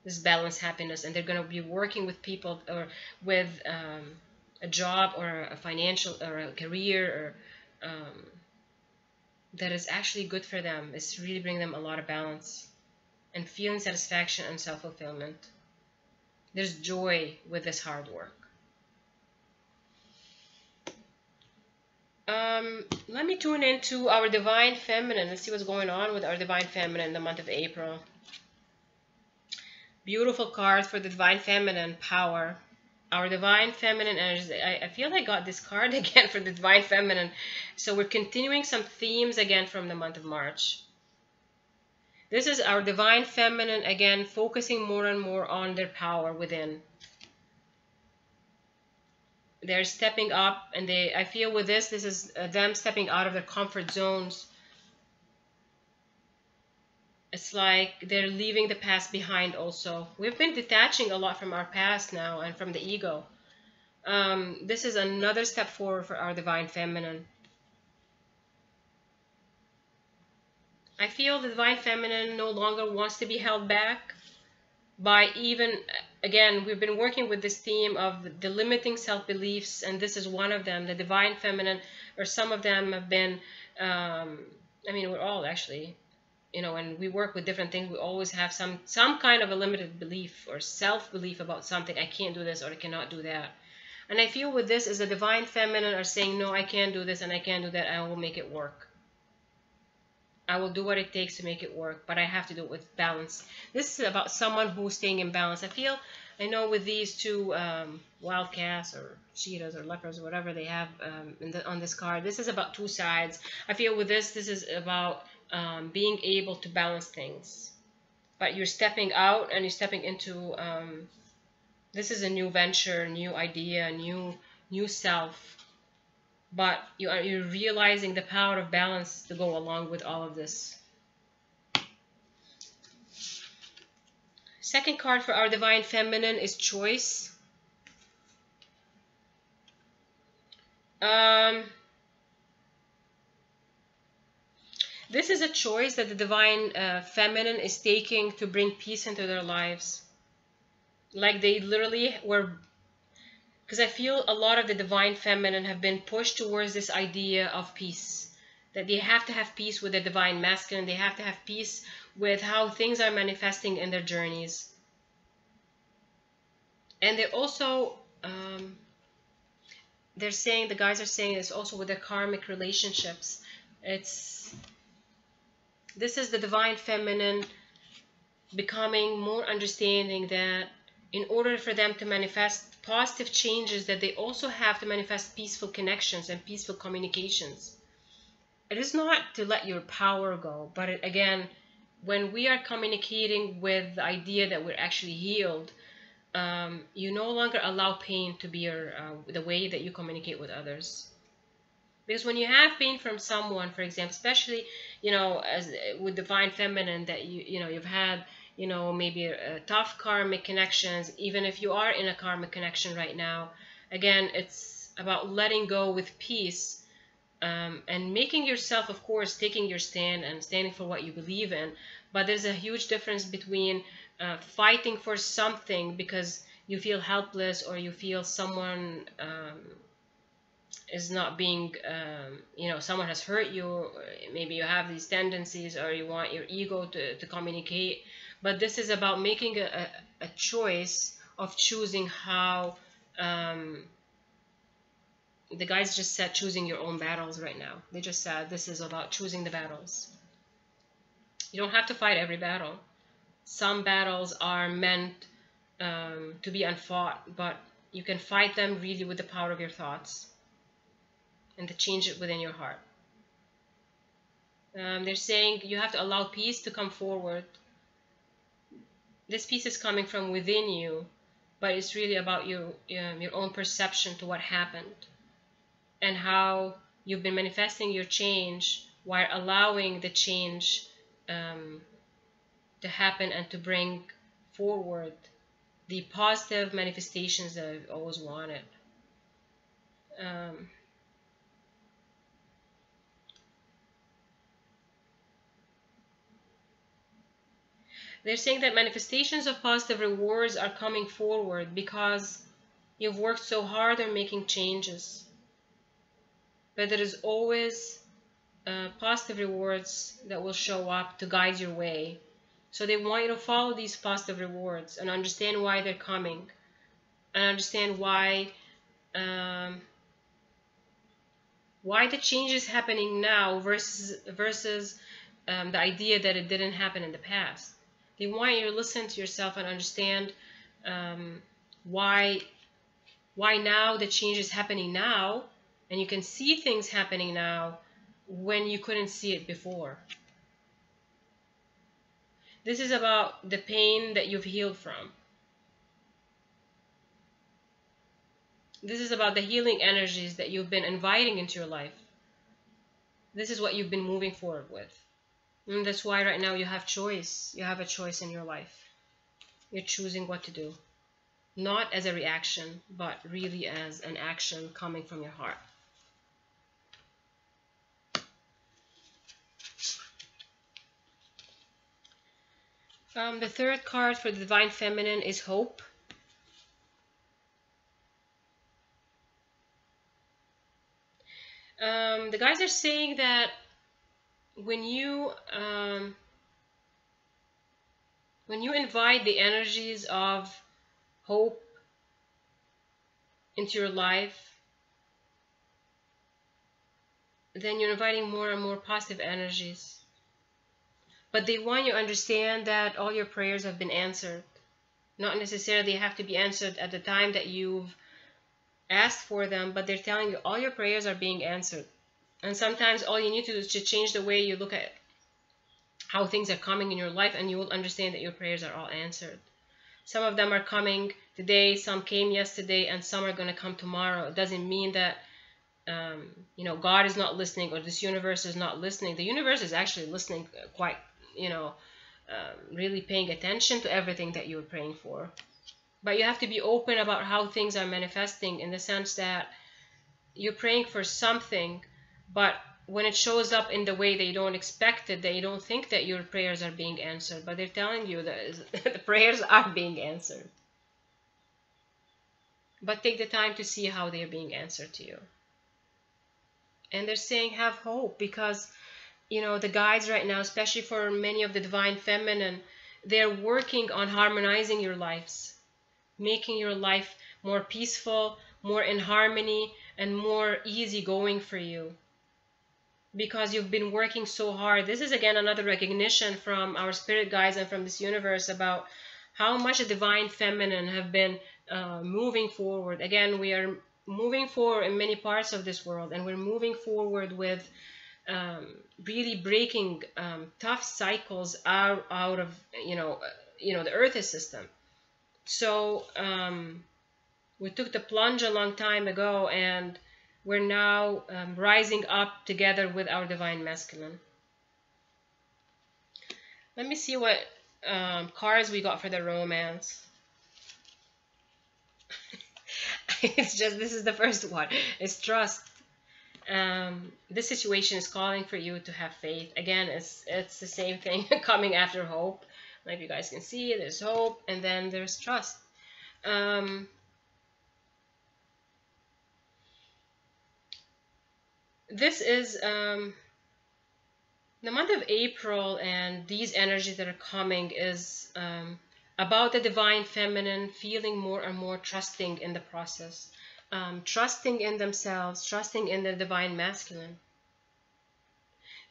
This balance, happiness, and they're going to be working with people, or with a job or a financial or a career, or that is actually good for them. It's really bringing them a lot of balance and feeling satisfaction and self-fulfillment. There's joy with this hard work. Let me tune into our divine feminine and see what's going on with our divine feminine in the month of April. Beautiful card for the divine feminine, power. Our divine feminine energy. I feel I got this card again for the divine feminine. So we're continuing some themes again from the month of March. This is our divine feminine, again, focusing more and more on their power within. They're stepping up, and I feel with this is them stepping out of their comfort zones. It's like they're leaving the past behind also. We've been detaching a lot from our past now and from the ego. This is another step forward for our divine feminine. I feel the divine feminine no longer wants to be held back by even, again, we've been working with this theme of the limiting self-beliefs, and this is one of them. The divine feminine, or some of them have been, I mean, we're all actually, when we work with different things, we always have some kind of a limited belief or self-belief about something. I can't do this, or I cannot do that. And I feel with this is the divine feminine are saying, no, I can't do this and I can't do that. I will make it work. I will do what it takes to make it work, but I have to do it with balance. This is about someone who's staying in balance. I know with these two wild cats or cheetahs or leopards or whatever they have on this card, this is about two sides. I feel with this is about being able to balance things. But you're stepping out and you're stepping into, this is a new venture, new idea, new self. But you're realizing the power of balance to go along with all of this. Second card for our divine feminine is choice. This is a choice that the divine feminine is taking to bring peace into their lives. Like they literally were... Because I feel a lot of the divine feminine have been pushed towards this idea of peace. That they have to have peace with the divine masculine. They have to have peace with how things are manifesting in their journeys. And they're also they're saying, the guys are saying, it's also with their karmic relationships. This is the divine feminine becoming more understanding that in order for them to manifest positive changes, that they also have to manifest peaceful connections and peaceful communications. It is not to let your power go, but again, when we are communicating with the idea that we're actually healed, you no longer allow pain to be the way that you communicate with others. Because when you have pain from someone, for example, especially, as with divine feminine, that you've had, maybe a tough karmic connections, even if you are in a karmic connection right now, again, it's about letting go with peace, and making yourself, of course, taking your stand and standing for what you believe in. But there's a huge difference between fighting for something because you feel helpless, or you feel someone is not being, someone has hurt you, maybe you have these tendencies, or you want your ego to communicate. But this is about making a choice of choosing how, the guys just said choosing your own battles right now. They just said this is about choosing the battles. You don't have to fight every battle. Some battles are meant to be unfought, but you can fight them really with the power of your thoughts and to change it within your heart. They're saying you have to allow peace to come forward. This peace is coming from within you, but it's really about your own perception to what happened and how you've been manifesting your change while allowing the change to happen and to bring forward the positive manifestations that I've always wanted. They're saying that manifestations of positive rewards are coming forward because you've worked so hard on making changes. But there is always positive rewards that will show up to guide your way. So they want you to follow these positive rewards and understand why they're coming, and understand why the change is happening now versus the idea that it didn't happen in the past. They want you to listen to yourself and understand why now the change is happening now, and you can see things happening now when you couldn't see it before. This is about the pain that you've healed from. This is about the healing energies that you've been inviting into your life. This is what you've been moving forward with. And that's why right now you have choice. You have a choice in your life. You're choosing what to do. Not as a reaction, but really as an action coming from your heart. The third card for the Divine Feminine is Hope. The guys are saying that when you invite the energies of hope into your life, then you're inviting more and more positive energies. But they want you to understand that all your prayers have been answered. Not necessarily have to be answered at the time that you've asked for them, but they're telling you all your prayers are being answered. And sometimes all you need to do is to change the way you look at how things are coming in your life, and you will understand that your prayers are all answered. Some of them are coming today, some came yesterday, and some are going to come tomorrow. It doesn't mean that God is not listening, or this universe is not listening. The universe is actually listening quite, really paying attention to everything that you're praying for. But you have to be open about how things are manifesting, in the sense that you're praying for something, but when it shows up in the way they don't expect it, they don't think that your prayers are being answered, but they're telling you that the prayers are being answered. But take the time to see how they are being answered to you. And they're saying have hope, because the guides right now, especially for many of the Divine Feminine, they're working on harmonizing your lives, making your life more peaceful, more in harmony, and more easygoing for you, because you've been working so hard. This is again another recognition from our spirit guides and from this universe about how much the divine feminine have been moving forward. Again, we are moving forward in many parts of this world, and we're moving forward with really breaking tough cycles out of the Earth system. So we took the plunge a long time ago, and we're now rising up together with our divine masculine. Let me see what cards we got for the romance. It's just, this is the first one. It's trust. This situation is calling for you to have faith. Again, it's the same thing coming after hope. Like you guys can see, there's hope, and then there's trust. This is the month of April, and these energies that are coming is about the divine feminine feeling more and more trusting in the process, trusting in themselves, trusting in the divine masculine.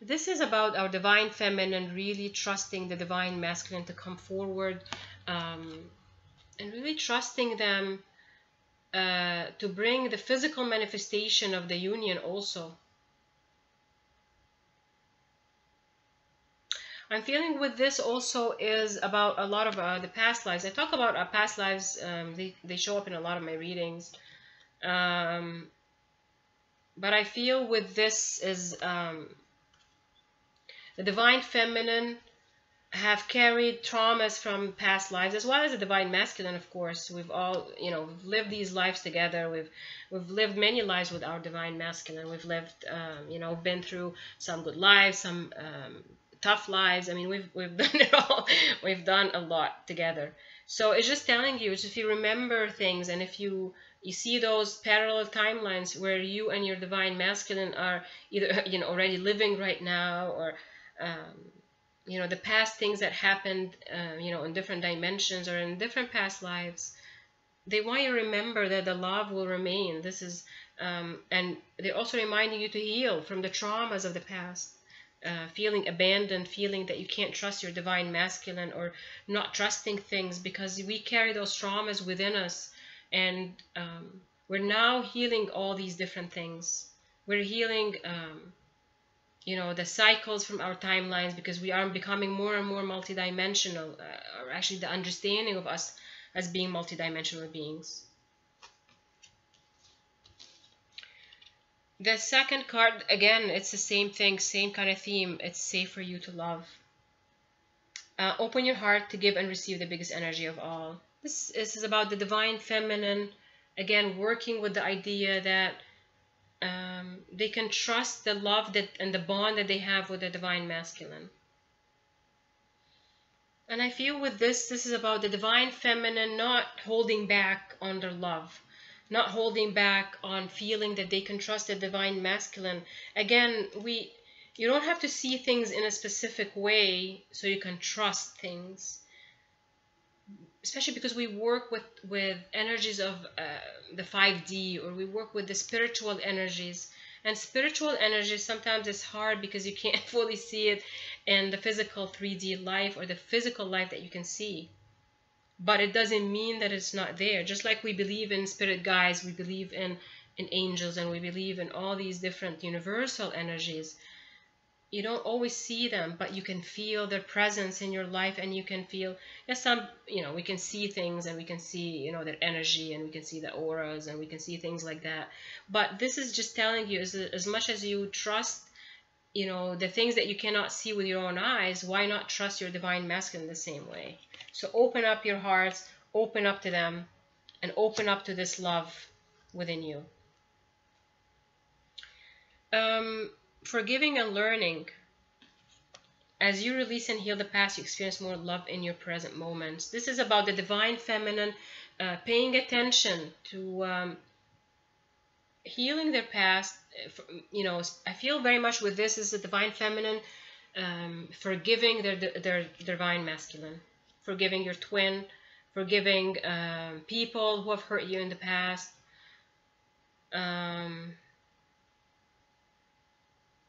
This is about our divine feminine really trusting the divine masculine to come forward, and really trusting them to bring the physical manifestation of the union also. I'm feeling with this also is about a lot of the past lives. I talk about our past lives. They show up in a lot of my readings. But I feel with this is the divine feminine have carried traumas from past lives, as well as the divine masculine, of course. We've all, we've lived these lives together. We've lived many lives with our divine masculine. We've lived, been through some good lives, some tough lives. I mean, we've done it all. We've done a lot together. So it's just telling you, if you remember things, and if you see those parallel timelines where you and your divine masculine are either already living right now, or the past things that happened in different dimensions or in different past lives, they want you to remember that the love will remain. This is and they're also reminding you to heal from the traumas of the past. Feeling abandoned, feeling that you can't trust your divine masculine, or not trusting things because we carry those traumas within us. And we're now healing all these different things. We're healing, the cycles from our timelines, because we are becoming more and more multidimensional, or actually the understanding of us as being multidimensional beings. The second card, again, it's the same thing, same kind of theme. It's safe for you to love. Open your heart to give and receive the biggest energy of all. This is about the divine feminine, again, working with the idea that they can trust the love and the bond that they have with the divine masculine. And I feel with this is about the divine feminine not holding back on their love, not holding back on feeling that they can trust the divine masculine. Again, you don't have to see things in a specific way so you can trust things. Especially because we work with energies of the 5D, or we work with the spiritual energies. And spiritual energies, sometimes it's hard because you can't fully see it in the physical 3D life, or the physical life that you can see. But it doesn't mean that it's not there. Just like we believe in spirit guides, we believe in angels, and we believe in all these different universal energies. You don't always see them, but you can feel their presence in your life, and you can feel, yes, we can see things, and we can see, their energy, and we can see the auras, and we can see things like that. But this is just telling you, as much as you trust, the things that you cannot see with your own eyes, why not trust your divine masculine the same way? So open up your hearts, open up to them, and open up to this love within you. Forgiving and learning. As you release and heal the past, you experience more love in your present moments. This is about the divine feminine paying attention to healing their past. I feel very much with this is the divine feminine forgiving their divine masculine, forgiving your twin, forgiving people who have hurt you in the past,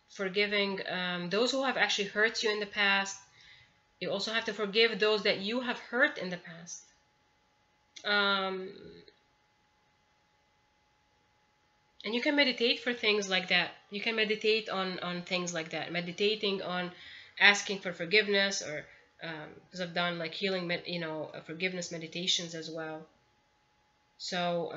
forgiving those who have actually hurt you in the past. You also have to forgive those that you have hurt in the past. And you can meditate for things like that. You can meditate on things like that. Meditating on asking for forgiveness, or because I've done like healing, forgiveness meditations as well. So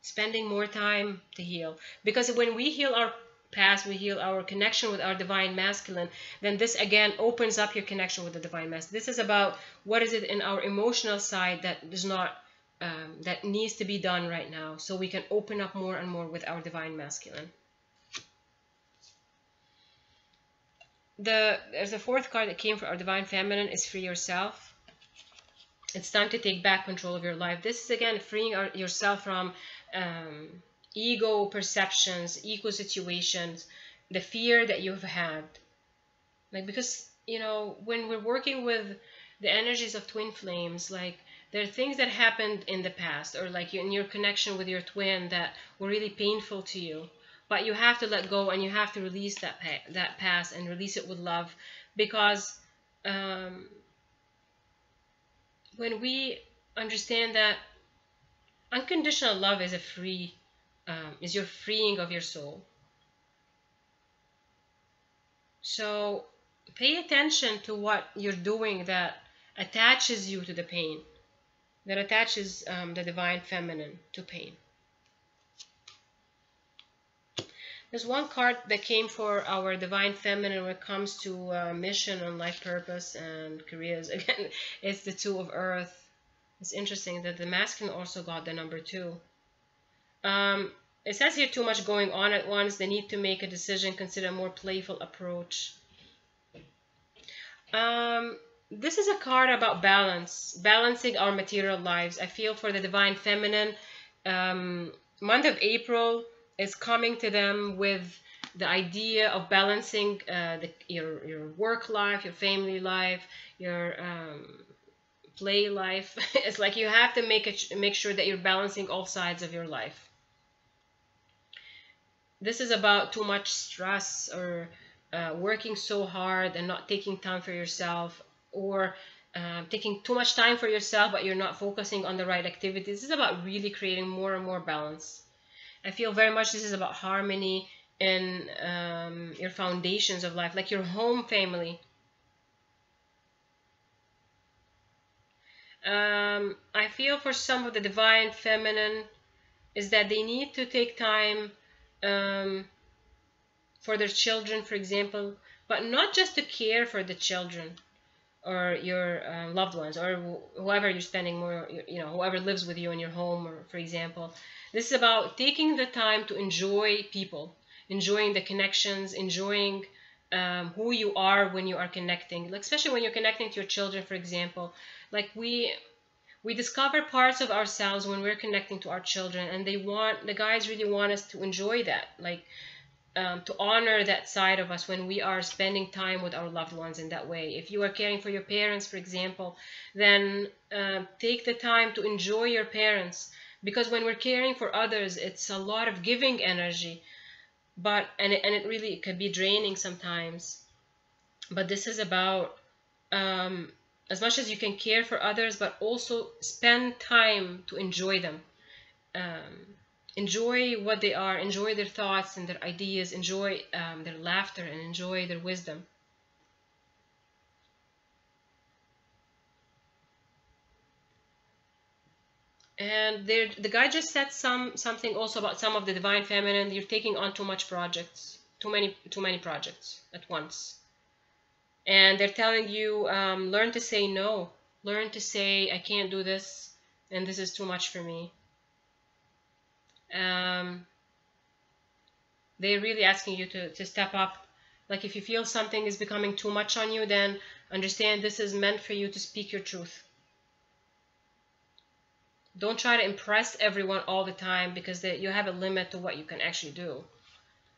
spending more time to heal, because when we heal our past, we heal our connection with our divine masculine, then this again opens up your connection with the divine masculine. This is about what is it in our emotional side that is not that needs to be done right now, so we can open up more and more with our divine masculine. There's a fourth card that came for our divine feminine, is free yourself. It's time to take back control of your life. This is again freeing yourself from ego perceptions, ego situations, the fear that you've had. Like, because when we're working with the energies of twin flames, like there are things that happened in the past, or like in your connection with your twin, that were really painful to you, but you have to let go and you have to release that past and release it with love. Because when we understand that unconditional love is is your freeing of your soul. So pay attention to what you're doing that attaches you to the pain, that attaches the divine feminine to pain. There's one card that came for our divine feminine when it comes to mission and life purpose and careers. Again, it's the Two of Earth. It's interesting that the masculine also got the number 2. It says here, too much going on at once. They need to make a decision, consider a more playful approach. This is a card about balance, balancing our material lives. I feel for the divine feminine, month of April is coming to them with the idea of balancing your work life, your family life, your play life. It's like you have to make sure that you're balancing all sides of your life. This is about too much stress, or working so hard and not taking time for yourself, or taking too much time for yourself but you're not focusing on the right activities. This is about really creating more and more balance. I feel very much this is about harmony in your foundations of life, like your home family. I feel for some of the divine feminine is that they need to take time for their children, for example, but not just to care for the children or your loved ones, or whoever you're spending more, whoever lives with you in your home, or for example. This is about taking the time to enjoy people, enjoying the connections, enjoying who you are when you are connecting, like especially when you're connecting to your children, for example. Like we discover parts of ourselves when we're connecting to our children, and the guys really want us to enjoy that, like to honor that side of us when we are spending time with our loved ones in that way. If you are caring for your parents, for example, then take the time to enjoy your parents, because when we're caring for others, it's a lot of giving energy, and it really could be draining sometimes. But this is about as much as you can care for others, but also spend time to enjoy them. Enjoy what they are, enjoy their thoughts and their ideas, enjoy their laughter, and enjoy their wisdom. And the guy just said something also about some of the divine feminine. You're taking on too much projects, too many projects at once. And they're telling you, learn to say no. Learn to say, I can't do this, and this is too much for me. They're really asking you to step up. Like if you feel something is becoming too much on you, then understand this is meant for you to speak your truth. Don't try to impress everyone all the time, because you have a limit to what you can actually do.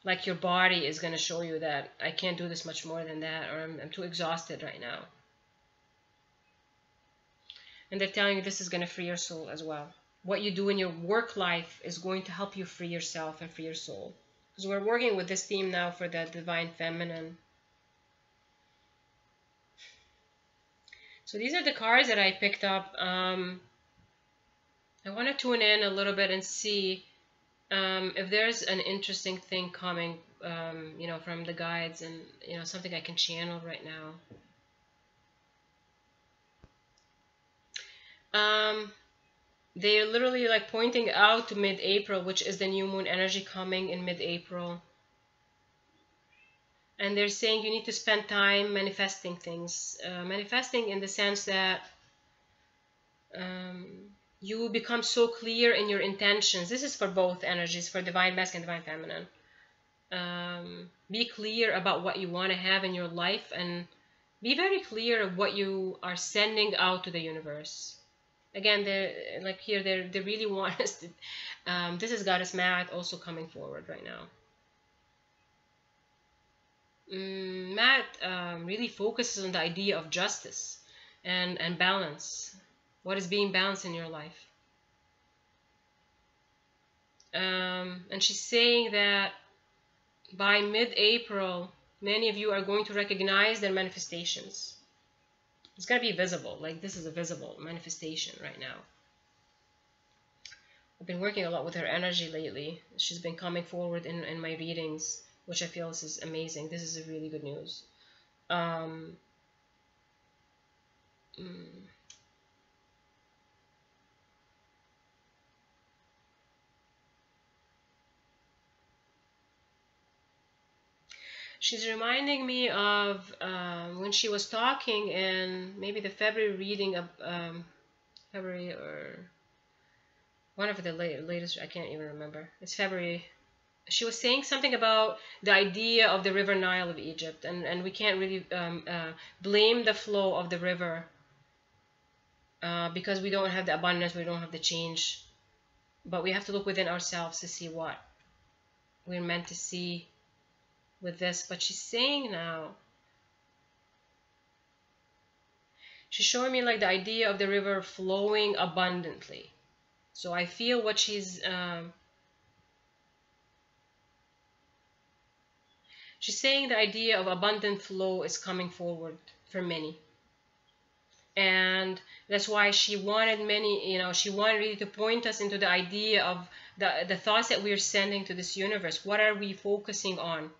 Like your body is going to show you that I can't do this much more than that, or I'm too exhausted right now. And they're telling you this is going to free your soul as well. What you do in your work life is going to help you free yourself and free your soul. Because we're working with this theme now for the divine feminine. So these are the cards that I picked up. I want to tune in a little bit and see if there's an interesting thing coming, you know, from the guides, and, you know, something I can channel right now. They're literally like pointing out to mid-April, which is the new moon energy coming in mid-April. And they're saying you need to spend time manifesting things. Manifesting in the sense that you become so clear in your intentions. This is for both energies, for divine masculine and divine feminine. Be clear about what you want to have in your life, and be very clear of what you are sending out to the universe. Again, they're like here, they really want us to, this is Goddess Matt also coming forward right now. Matt really focuses on the idea of justice and balance. What is being balanced in your life? And she's saying that by mid-April, many of you are going to recognize their manifestations. It's going to be visible. Like, this is a visible manifestation right now. I've been working a lot with her energy lately. She's been coming forward in my readings, which I feel this is amazing. This is a really good news. She's reminding me of when she was talking in maybe the February reading of February, or one of the latest, I can't even remember. It's February. She was saying something about the idea of the river Nile of Egypt, and we can't really blame the flow of the river because we don't have the abundance, we don't have the change. But we have to look within ourselves to see what we're meant to see with this. But she's saying now, she's showing me like the idea of the river flowing abundantly. So I feel what she's saying, the idea of abundant flow is coming forward for many. And that's why she wanted many, you know, she wanted really to point us into the idea of the thoughts that we're sending to this universe. What are we focusing on?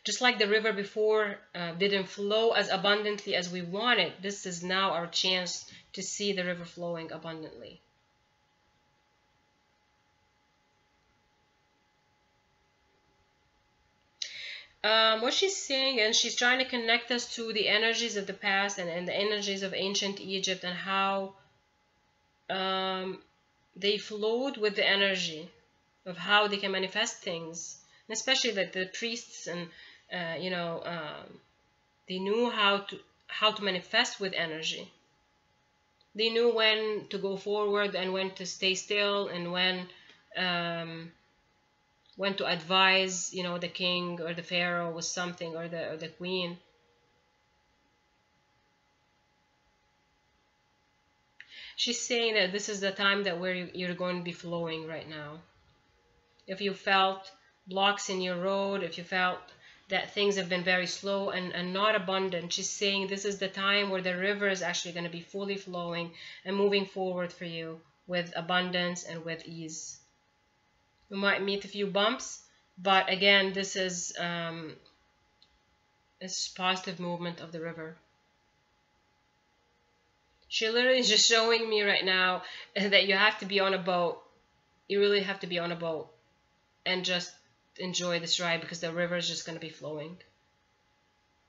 Just like the river before didn't flow as abundantly as we wanted, this is now our chance to see the river flowing abundantly. What she's saying, and she's trying to connect us to the energies of the past and the energies of ancient Egypt, and how they flowed with the energy of how they can manifest things, and especially like the priests, and you know, they knew how to manifest with energy. They knew when to go forward and when to stay still, and when to advise, you know, the king or the pharaoh with something, or the queen. She's saying that this is the time that where you're going to be flowing right now. If you felt blocks in your road, if you felt that things have been very slow and not abundant, she's saying this is the time where the river is actually going to be fully flowing and moving forward for you with abundance and with ease. You might meet a few bumps, but again, this is positive movement of the river. She literally is just showing me right now that you have to be on a boat. You really have to be on a boat and just enjoy this ride, because the river is just going to be flowing.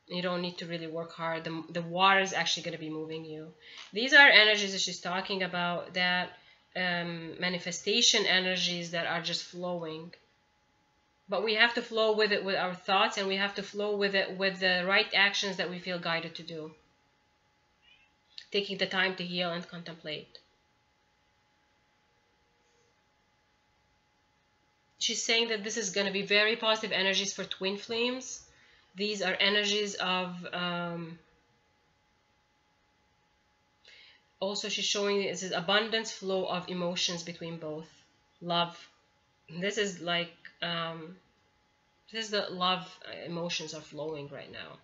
You don't need to really work hard. The water is actually going to be moving you. These are energies that she's talking about, that manifestation energies that are just flowing. But we have to flow with it with our thoughts, and we have to flow with it with the right actions that we feel guided to do. Taking the time to heal and contemplate. She's saying that this is going to be very positive energies for twin flames. These are energies of also she's showing me, it says abundance, flow of emotions between both. Love. This is like, this is the love emotions are flowing right now.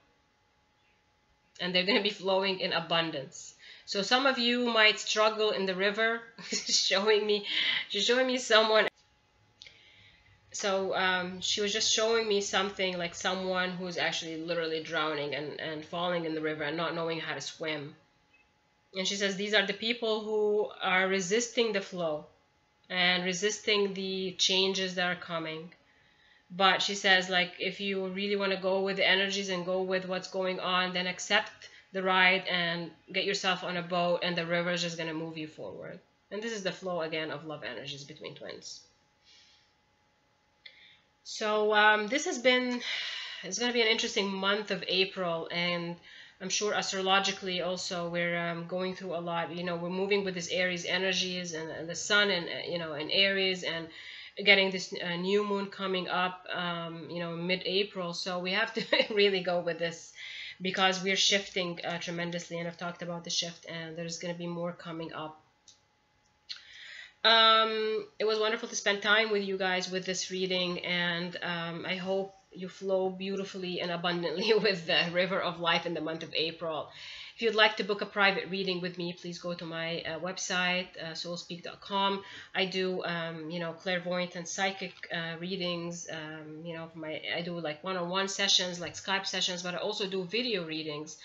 And they're going to be flowing in abundance. So some of you might struggle in the river. she's showing me someone. So she was just showing me something like someone who's actually literally drowning and falling in the river and not knowing how to swim. And she says these are the people who are resisting the flow and resisting the changes that are coming. But she says, like, if you really want to go with the energies and go with what's going on, then accept the ride and get yourself on a boat, and the river is just going to move you forward. And this is the flow again of love energies between twins. So it's going to be an interesting month of April, and I'm sure astrologically also we're going through a lot. You know, we're moving with this Aries energies and the sun and in Aries, and getting this new moon coming up mid-April. So we have to really go with this because we're shifting tremendously, and I've talked about the shift, and there's going to be more coming up. It was wonderful to spend time with you guys with this reading, and I hope you flow beautifully and abundantly with the river of life in the month of April. If you'd like to book a private reading with me, please go to my website, soulspeak.com. I do, clairvoyant and psychic readings. I do like one-on-one sessions, like Skype sessions, but I also do video readings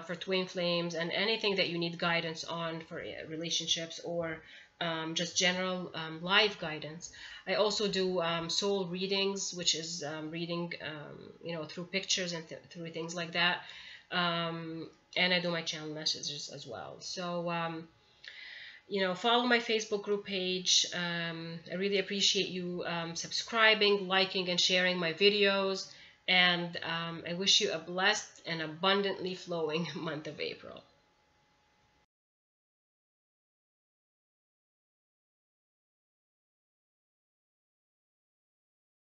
for twin flames and anything that you need guidance on for relationships or just general life guidance. I also do soul readings, which is reading, through pictures and through things like that. And I do my channel messages as well. So, follow my Facebook group page. I really appreciate you subscribing, liking, and sharing my videos. And I wish you a blessed and abundantly flowing month of April.